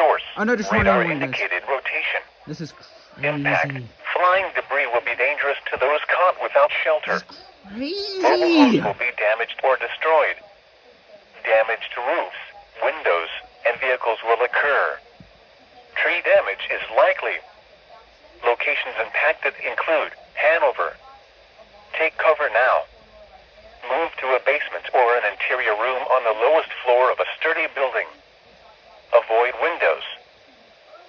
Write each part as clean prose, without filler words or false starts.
Source. Oh no, just Radar running away, guys. indicated rotation. This is Impact. crazy. Flying debris will be dangerous to those caught without shelter. Crazy. Mobile homes will be damaged or destroyed. Damage to roofs, windows, and vehicles will occur. Tree damage is likely. Locations impacted include Hanover. Take cover now. Move to a basement or an interior room on the lowest floor of a sturdy building. Avoid windows.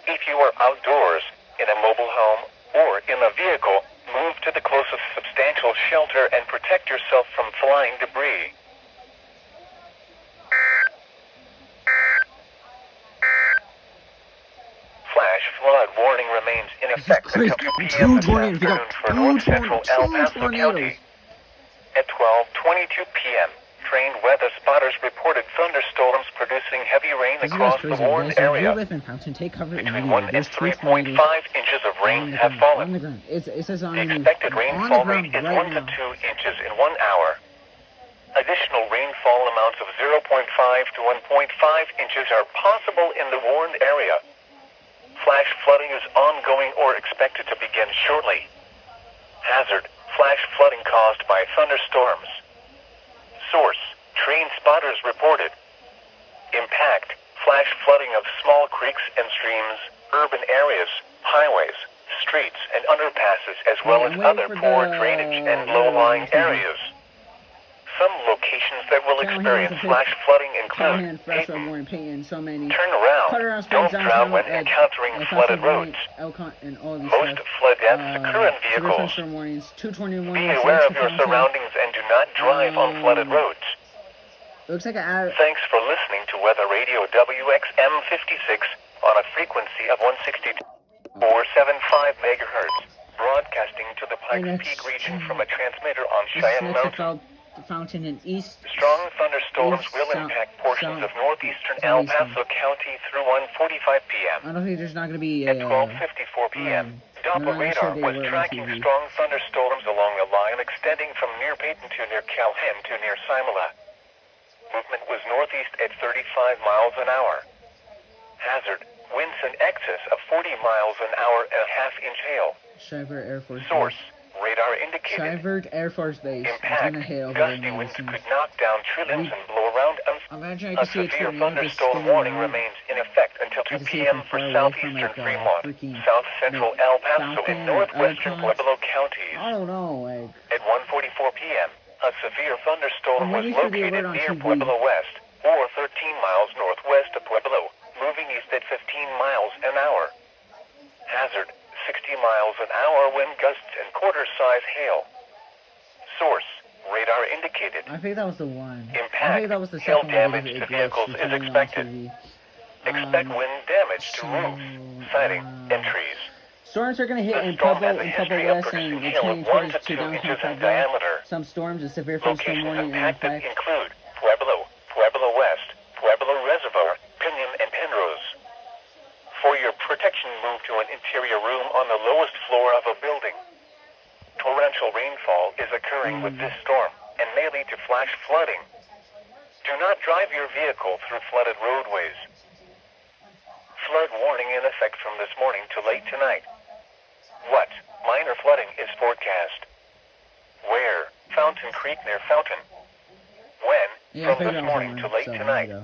If you are outdoors, in a mobile home, or in a vehicle, move to the closest substantial shelter and protect yourself from flying debris. Flash flood warning remains in effect until 2 p.m. this afternoon for north central El Paso County. At 12:22 p.m., trained weather spotters reported thunderstorms producing heavy rain across the warned area. Take cover Between 1 and 3.5 inches of rain have fallen. It says on The expected rainfall rate is 1 to 2 inches in 1 hour. Additional rainfall amounts of 0.5 to 1.5 inches are possible in the warned area. Flash flooding is ongoing or expected to begin shortly. Hazard: flash flooding caused by thunderstorms. Source: train spotters reported. Impact: flash flooding of small creeks and streams, urban areas, highways, streets, and underpasses, as well as other poor drainage and low-lying areas. Some locations that will experience flash flooding include Peyton. Turn around. Don't drown when encountering flooded roads. Most flood deaths occur in vehicles. Be aware of your surroundings and do not drive on flooded roads. Looks like an Thanks for listening to Weather Radio WXM 56 on a frequency of 162.475 megahertz, broadcasting to the Pikes Peak region from a transmitter on Cheyenne Mountain. Fountain in east. Strong thunderstorms will impact portions of northeastern El Paso County through 1:45 p.m. I don't think there's not going to be At 12:54 p.m., Doppler radar was tracking strong thunderstorms along a line extending from near Peyton to near Calhoun to near Simula. Movement was northeast at 35 miles an hour. Hazard: winds in excess of 40 miles an hour and a half-inch hail. Shiver Air Force Source: radar indicated. Shivert Air Force Base. Impact: gusty winds could knock down tree limbs and blow around. A severe thunderstorm warning remains in effect until 2 p.m. for southeastern Fremont, south central El Paso, and northwestern Pueblo counties. I don't know, like. At 1:44 p.m., a severe thunderstorm was waiting for the located alert on near TV. Pueblo West, or 13 miles northwest of Pueblo, moving east at 15 miles an hour. Hazard: 60 miles an hour wind gusts and quarter-size hail. Source: radar indicated. I think that was the one. Impact: I think that was the hail second one. damage to vehicles is expected. Expect wind damage to roofs, siding, and trees. Storms are going to hit The in storm Pueblo has a and history Pueblo of West and producing it's hail heading of 1 towards to 2 downtown inches in Pueblo. diameter. Some storms and severe thunderstorm Locations warning in impacted effect. include Pueblo, Pueblo West, Pueblo Reservoir, Pinion, and Penrose. For your protection, move to an interior room on the lowest floor of a building. Torrential rainfall is occurring with this storm and may lead to flash flooding. Do not drive your vehicle through flooded roadways. Flood warning in effect from this morning to late tonight. What minor flooding is forecast? Where? Fountain Creek near Fountain. When? Yeah, I From figured this that was morning the to one, late so there tonight. you go.